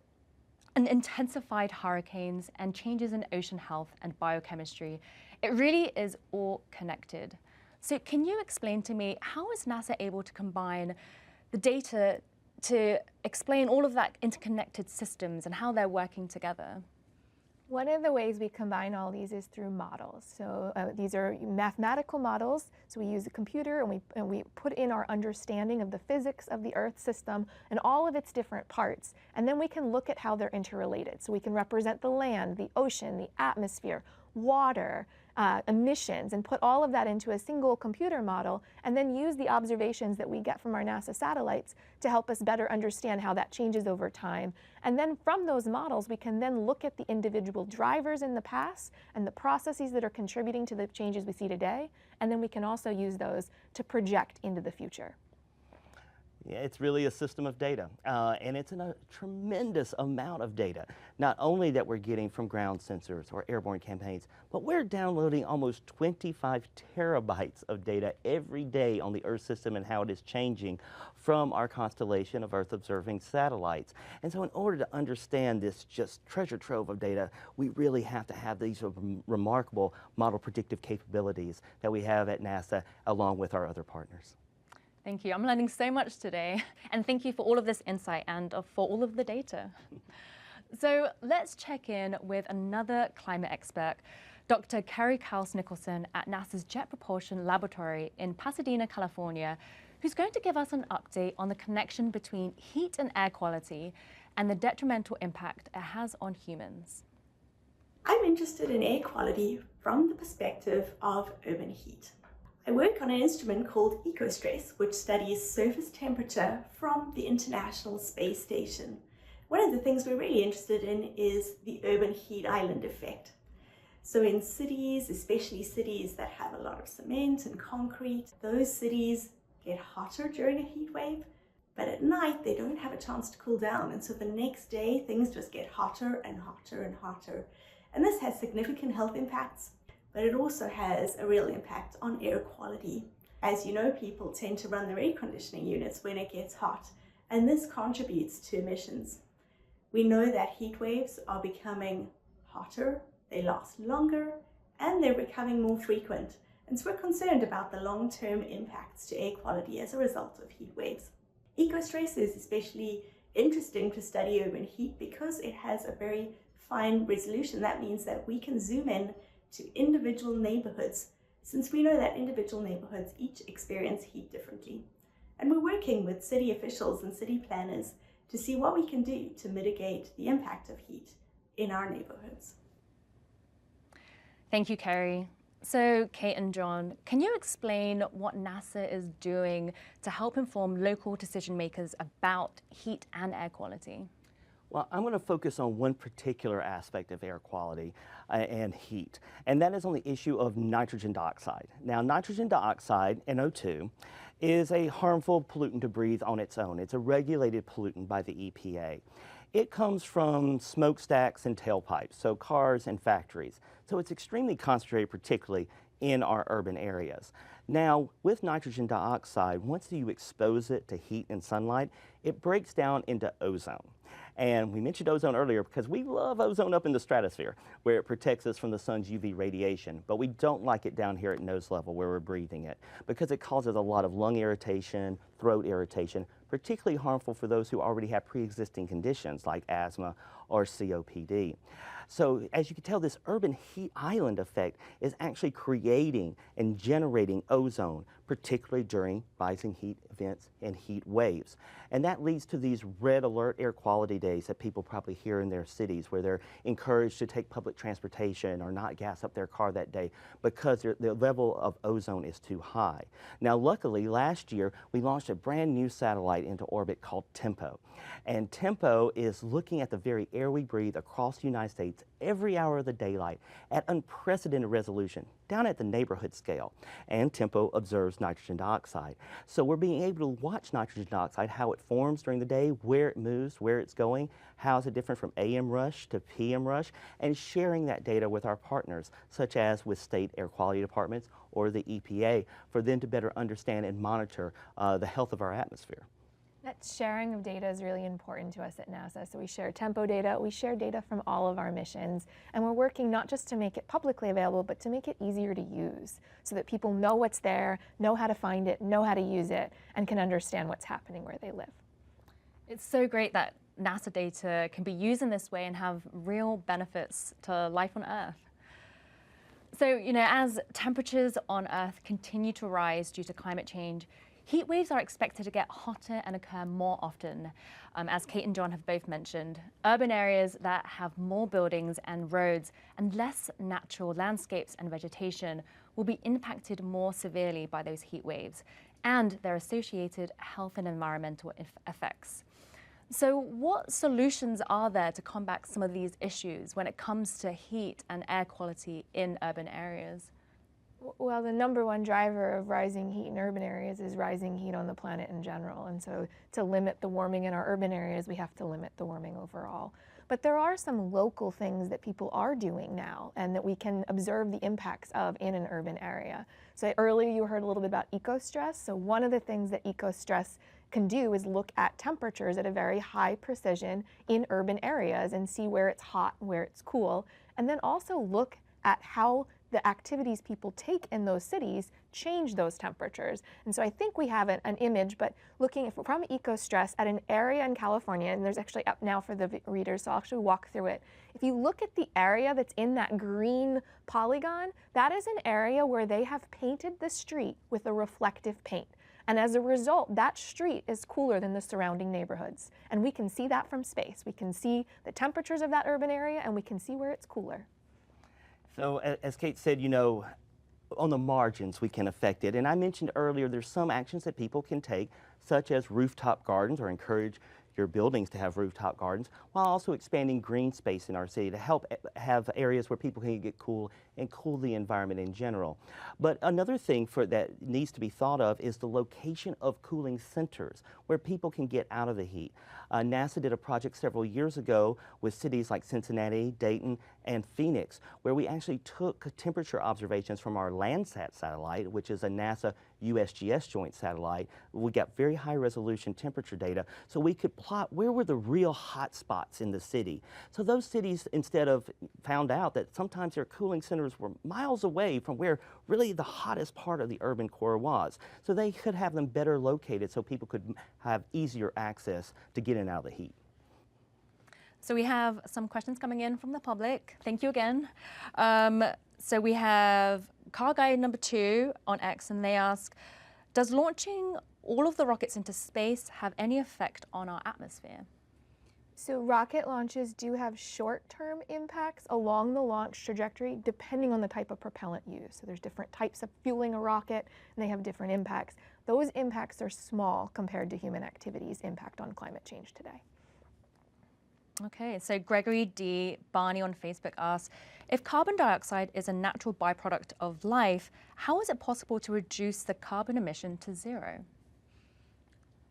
intensified hurricanes and changes in ocean health and biochemistry. It really is all connected. So can you explain to me, how is NASA able to combine the data to explain all of that interconnected systems and how they're working together? One of the ways we combine all these is through models. So these are mathematical models. So we use a computer and we put in our understanding of the physics of the Earth system and all of its different parts. And then we can look at how they're interrelated. So we can represent the land, the ocean, the atmosphere, water, emissions, and put all of that into a single computer model, and then use the observations that we get from our NASA satellites to help us better understand how that changes over time. And then from those models, we can then look at the individual drivers in the past and the processes that are contributing to the changes we see today, and then we can also use those to project into the future. Yeah, it's really a system of data, and it's a tremendous amount of data, not only that we're getting from ground sensors or airborne campaigns, but we're downloading almost 25 terabytes of data every day on the Earth system and how it is changing from our constellation of Earth-observing satellites. And so in order to understand this just treasure trove of data, we really have to have these remarkable model predictive capabilities that we have at NASA along with our other partners. Thank you. I'm learning so much today. And thank you for all of this insight and for all of the data. So let's check in with another climate expert, Dr. Kerry Nicholson at NASA's Jet Propulsion Laboratory in Pasadena, California, who's going to give us an update on the connection between heat and air quality and the detrimental impact it has on humans. I'm interested in air quality from the perspective of urban heat. I work on an instrument called EcoStress, which studies surface temperature from the International Space Station. One of the things we're really interested in is the urban heat island effect. So in cities, especially cities that have a lot of cement and concrete, those cities get hotter during a heat wave, but at night they don't have a chance to cool down. And so the next day, things just get hotter and hotter and hotter. And this has significant health impacts, but it also has a real impact on air quality. As you know, people tend to run their air conditioning units when it gets hot, and this contributes to emissions. We know that heat waves are becoming hotter, they last longer, and they're becoming more frequent. And so we're concerned about the long-term impacts to air quality as a result of heat waves. EcoStress is especially interesting to study urban heat because it has a very fine resolution. That means that we can zoom in to individual neighborhoods, since we know that individual neighborhoods each experience heat differently. And we're working with city officials and city planners to see what we can do to mitigate the impact of heat in our neighborhoods. Thank you, Kerry. So, Kate and John, can you explain what NASA is doing to help inform local decision makers about heat and air quality? Well, I'm going to focus on one particular aspect of air quality and heat, and that is on the issue of nitrogen dioxide. Now, nitrogen dioxide, NO2, is a harmful pollutant to breathe on its own. It's a regulated pollutant by the EPA. It comes from smokestacks and tailpipes, so cars and factories. So it's extremely concentrated, particularly in our urban areas. Now, with nitrogen dioxide, once you expose it to heat and sunlight, it breaks down into ozone. And we mentioned ozone earlier because we love ozone up in the stratosphere, where it protects us from the sun's UV radiation. But we don't like it down here at nose level where we're breathing it, because it causes a lot of lung irritation, throat irritation, particularly harmful for those who already have pre-existing conditions like asthma or COPD. So as you can tell, this urban heat island effect is actually creating and generating ozone, particularly during rising heat events and heat waves. And that leads to these red alert air quality days that people probably hear in their cities, where they're encouraged to take public transportation or not gas up their car that day because the level of ozone is too high. Now, luckily, last year, we launched a brand new satellite into orbit called TEMPO. And TEMPO is looking at the very air we breathe across the United States every hour of the daylight at unprecedented resolution, down at the neighborhood scale. And TEMPO observes nitrogen dioxide. So we're being able to watch nitrogen dioxide, how it forms during the day, where it moves, where it's going, how is it different from AM rush to PM rush, and sharing that data with our partners, such as with state air quality departments or the EPA, for them to better understand and monitor the health of our atmosphere. That sharing of data is really important to us at NASA. So we share TEMPO data, we share data from all of our missions, and we're working not just to make it publicly available, but to make it easier to use so that people know what's there, know how to find it, know how to use it, and can understand what's happening where they live. It's so great that NASA data can be used in this way and have real benefits to life on Earth. So, as temperatures on Earth continue to rise due to climate change, heat waves are expected to get hotter and occur more often. As Kate and John have both mentioned, urban areas that have more buildings and roads and less natural landscapes and vegetation will be impacted more severely by those heat waves and their associated health and environmental effects. So what solutions are there to combat some of these issues when it comes to heat and air quality in urban areas? Well, the number one driver of rising heat in urban areas is rising heat on the planet in general. And so to limit the warming in our urban areas, we have to limit the warming overall. But there are some local things that people are doing now and that we can observe the impacts of in an urban area. So earlier you heard a little bit about eco-stress. So one of the things that eco-stress can do is look at temperatures at a very high precision in urban areas and see where it's hot and where it's cool. And then also look at how the activities people take in those cities change those temperatures. And so I think we have an image, but looking from eco-stress at an area in California, and there's actually up now for the readers, so I'll actually walk through it. If you look at the area that's in that green polygon, that is an area where they have painted the street with a reflective paint. And as a result, that street is cooler than the surrounding neighborhoods. And we can see that from space. We can see the temperatures of that urban area, and we can see where it's cooler. So as Kate said, on the margins we can affect it. And I mentioned earlier there's some actions that people can take, such as rooftop gardens, or encourage your buildings to have rooftop gardens, while also expanding green space in our city to help have areas where people can get cool and cool the environment in general. But another thing that needs to be thought of is the location of cooling centers where people can get out of the heat. NASA did a project several years ago with cities like Cincinnati, Dayton, and Phoenix, where we actually took temperature observations from our Landsat satellite, which is a NASA USGS joint satellite. We got very high resolution temperature data, so we could plot where were the real hot spots in the city. So those cities found out that sometimes their cooling centers were miles away from where really the hottest part of the urban core was. So they could have them better located so people could have easier access to get in and out of the heat. So we have some questions coming in from the public. Thank you again. So we have Car Guide number 2 on X, and they ask, does launching all of the rockets into space have any effect on our atmosphere? So rocket launches do have short-term impacts along the launch trajectory depending on the type of propellant used. So there's different types of fueling a rocket and they have different impacts. Those impacts are small compared to human activity's impact on climate change today. Okay, so Gregory D. Barney on Facebook asks, if carbon dioxide is a natural byproduct of life, how is it possible to reduce the carbon emission to zero?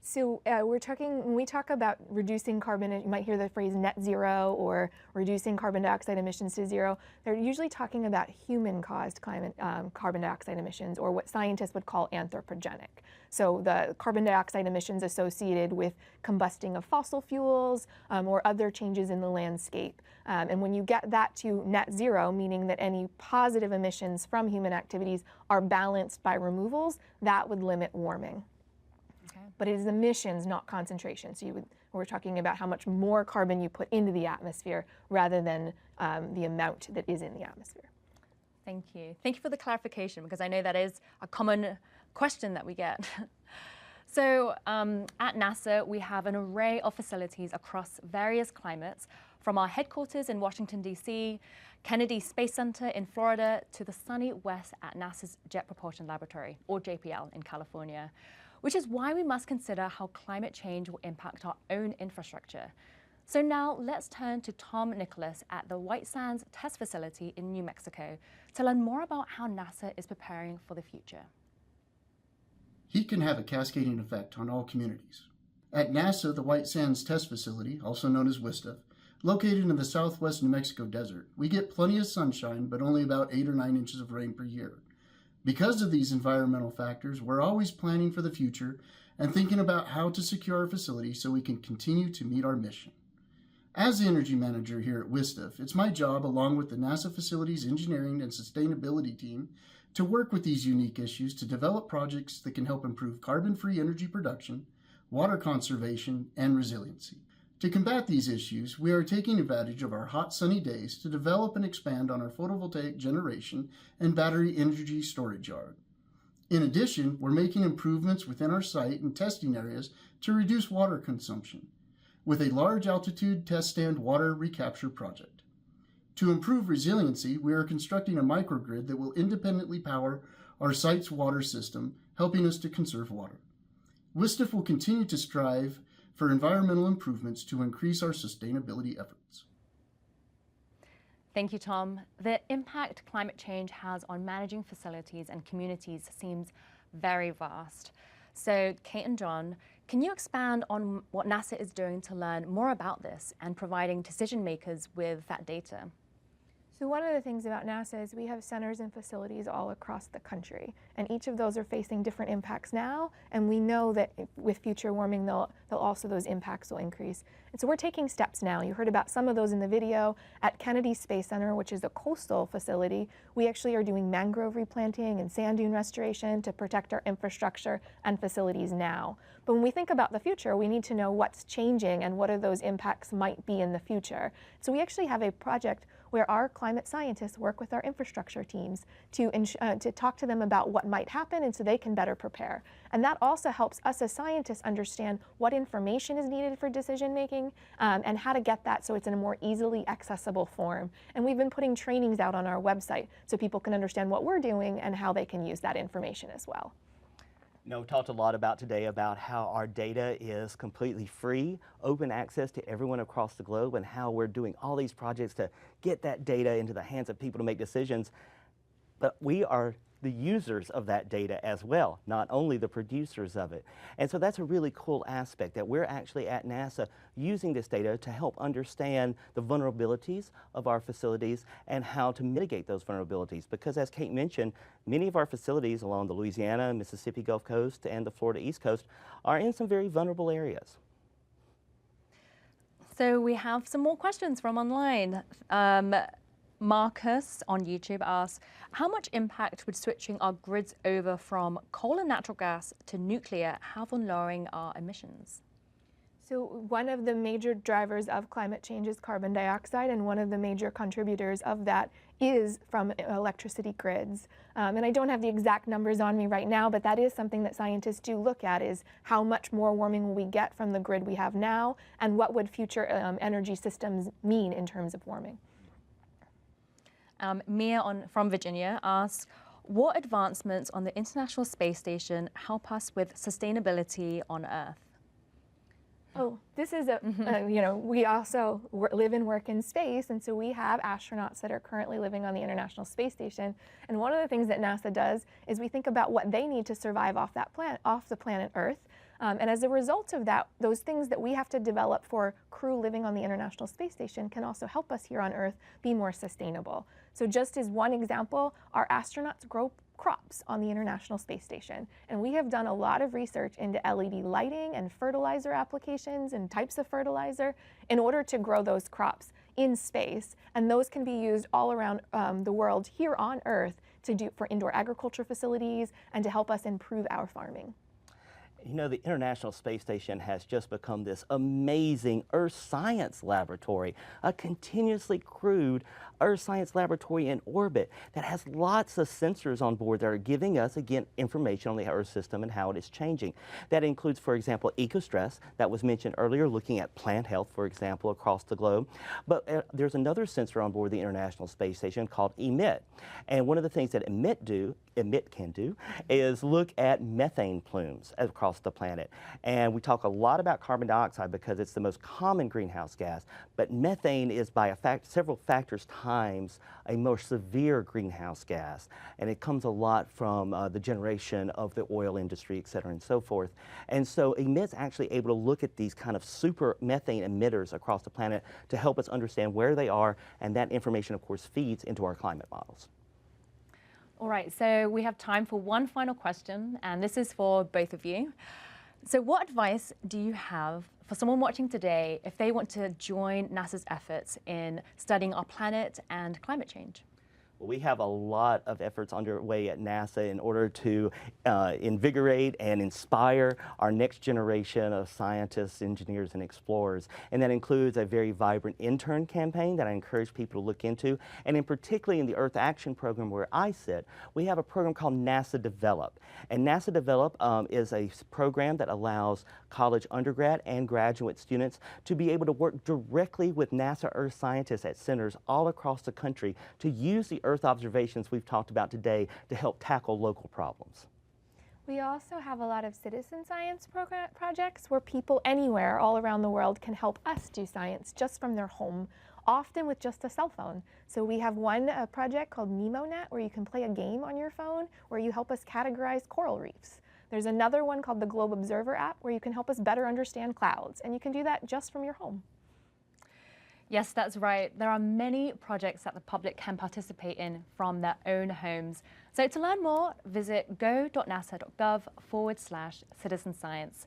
So when we talk about reducing carbon, you might hear the phrase net zero or reducing carbon dioxide emissions to zero. They're usually talking about human-caused carbon dioxide emissions, or what scientists would call anthropogenic. So the carbon dioxide emissions associated with combusting of fossil fuels or other changes in the landscape. And when you get that to net zero, meaning that any positive emissions from human activities are balanced by removals, that would limit warming. But it is emissions, not concentration. So we're talking about how much more carbon you put into the atmosphere rather than the amount that is in the atmosphere. Thank you. Thank you for the clarification, because I know that is a common question that we get. So at NASA, we have an array of facilities across various climates, from our headquarters in Washington, D.C., Kennedy Space Center in Florida, to the sunny west at NASA's Jet Propulsion Laboratory, or JPL, in California. Which is why we must consider how climate change will impact our own infrastructure. So now let's turn to Tom Nicholas at the White Sands Test Facility in New Mexico to learn more about how NASA is preparing for the future. Heat can have a cascading effect on all communities. At NASA, the White Sands Test Facility, also known as WSTF, located in the southwest New Mexico desert, we get plenty of sunshine, but only about 8 or 9 inches of rain per year. Because of these environmental factors, we're always planning for the future and thinking about how to secure our facility so we can continue to meet our mission. As the energy manager here at WSTF, it's my job, along with the NASA Facilities Engineering and Sustainability team, to work with these unique issues to develop projects that can help improve carbon-free energy production, water conservation, and resiliency. To combat these issues, we are taking advantage of our hot, sunny days to develop and expand on our photovoltaic generation and battery energy storage yard. In addition, we're making improvements within our site and testing areas to reduce water consumption, with a large altitude test stand water recapture project. To improve resiliency, we are constructing a microgrid that will independently power our site's water system, helping us to conserve water. WSTF will continue to strive for environmental improvements to increase our sustainability efforts. Thank you, Tom. The impact climate change has on managing facilities and communities seems very vast. So, Kate and John, can you expand on what NASA is doing to learn more about this and providing decision makers with that data? So one of the things about NASA is we have centers and facilities all across the country, and each of those are facing different impacts now, and we know that with future warming, those impacts will increase. And so we're taking steps now. You heard about some of those in the video. At Kennedy Space Center, which is a coastal facility, we actually are doing mangrove replanting and sand dune restoration to protect our infrastructure and facilities now. But when we think about the future, we need to know what's changing and what are those impacts might be in the future. So we actually have a project where our climate scientists work with our infrastructure teams to talk to them about what might happen, and so they can better prepare. And that also helps us as scientists understand what information is needed for decision making and how to get that so it's in a more easily accessible form. And we've been putting trainings out on our website so people can understand what we're doing and how they can use that information as well. You know, we talked a lot about today about how our data is completely free, open access to everyone across the globe, and how we're doing all these projects to get that data into the hands of people to make decisions. But we are the users of that data as well, not only the producers of it. And so that's a really cool aspect, that we're actually at NASA using this data to help understand the vulnerabilities of our facilities and how to mitigate those vulnerabilities. Because as Kate mentioned, many of our facilities along the Louisiana, Mississippi Gulf Coast, and the Florida East Coast are in some very vulnerable areas. So we have some more questions from online. Marcus on YouTube asks, how much impact would switching our grids over from coal and natural gas to nuclear have on lowering our emissions? So one of the major drivers of climate change is carbon dioxide, and one of the major contributors of that is from electricity grids. And I don't have the exact numbers on me right now, but that is something that scientists do look at, is how much more warming will we get from the grid we have now, and what would future energy systems mean in terms of warming. Mia from Virginia asks, what advancements on the International Space Station help us with sustainability on Earth? Oh, this is we also live and work in space, and so we have astronauts that are currently living on the International Space Station. And one of the things that NASA does is we think about what they need to survive off the planet Earth. And as a result of that, those things that we have to develop for crew living on the International Space Station can also help us here on Earth be more sustainable. So just as one example, our astronauts grow crops on the International Space Station. And we have done a lot of research into LED lighting and fertilizer applications and types of fertilizer in order to grow those crops in space. And those can be used all around the world here on Earth for indoor agriculture facilities and to help us improve our farming. You know, the International Space Station has just become this amazing Earth science laboratory, a continuously crewed Earth science laboratory in orbit that has lots of sensors on board that are giving us, again, information on the Earth system and how it is changing. That includes, for example, ecostress that was mentioned earlier, looking at plant health, for example, across the globe. But there's another sensor on board the International Space Station called EMIT. And one of the things that EMIT can do is look at methane plumes across the planet. And we talk a lot about carbon dioxide because it's the most common greenhouse gas, but methane is by several factors times a more severe greenhouse gas. And it comes a lot from the generation of the oil industry, et cetera, and so forth. And so EMIT's actually able to look at these kind of super methane emitters across the planet to help us understand where they are, and that information, of course, feeds into our climate models. All right, so we have time for one final question, and this is for both of you. So what advice do you have for someone watching today if they want to join NASA's efforts in studying our planet and climate change? We have a lot of efforts underway at NASA in order to invigorate and inspire our next generation of scientists, engineers, and explorers. And that includes a very vibrant intern campaign that I encourage people to look into. And in particularly in the Earth Action Program where I sit, we have a program called NASA Develop. And NASA Develop is a program that allows college undergrad and graduate students to be able to work directly with NASA Earth scientists at centers all across the country to use the Earth observations we've talked about today to help tackle local problems. We also have a lot of citizen science projects where people anywhere all around the world can help us do science just from their home, often with just a cell phone. So we have one project called NemoNet where you can play a game on your phone where you help us categorize coral reefs. There's another one called the Globe Observer app where you can help us better understand clouds, and you can do that just from your home. Yes, that's right. There are many projects that the public can participate in from their own homes. So to learn more, visit go.nasa.gov/citizen science.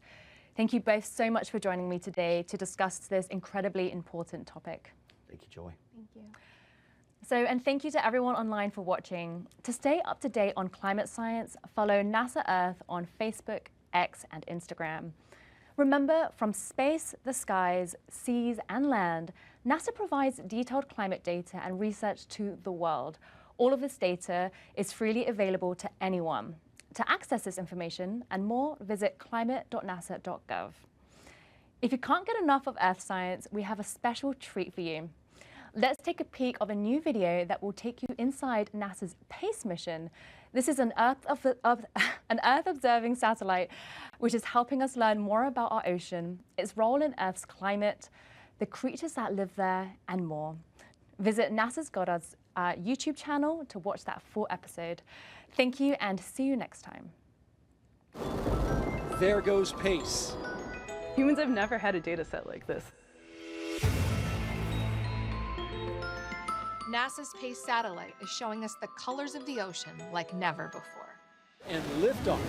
Thank you both so much for joining me today to discuss this incredibly important topic. Thank you, Joy. Thank you. And thank you to everyone online for watching. To stay up to date on climate science, follow NASA Earth on Facebook, X, and Instagram. Remember, from space, the skies, seas, and land, NASA provides detailed climate data and research to the world. All of this data is freely available to anyone. To access this information and more, visit climate.nasa.gov. If you can't get enough of Earth science, we have a special treat for you. Let's take a peek of a new video that will take you inside NASA's PACE mission. This is an Earth-observing satellite, which is helping us learn more about our ocean, its role in Earth's climate, the creatures that live there, and more. Visit NASA's Goddard's YouTube channel to watch that full episode. Thank you, and see you next time. There goes PACE. Humans have never had a data set like this. NASA's PACE satellite is showing us the colors of the ocean like never before. And liftoff.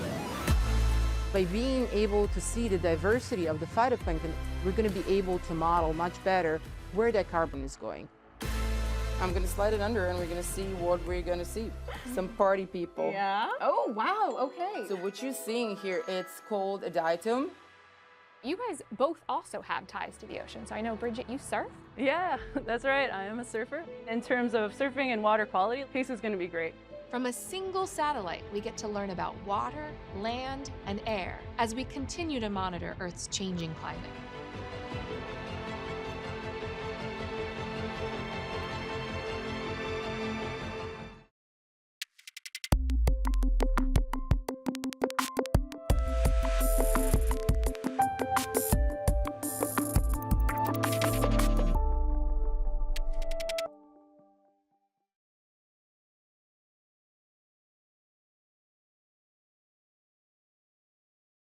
By being able to see the diversity of the phytoplankton, we're going to be able to model much better where that carbon is going. I'm going to slide it under and we're going to see what we're going to see. Some party people. Yeah? Oh, wow, okay. So what you're seeing here, it's called a diatom. You guys both also have ties to the ocean. So I know, Bridget, you surf? Yeah, that's right. I am a surfer. In terms of surfing and water quality, PACE is going to be great. From a single satellite, we get to learn about water, land, and air as we continue to monitor Earth's changing climate.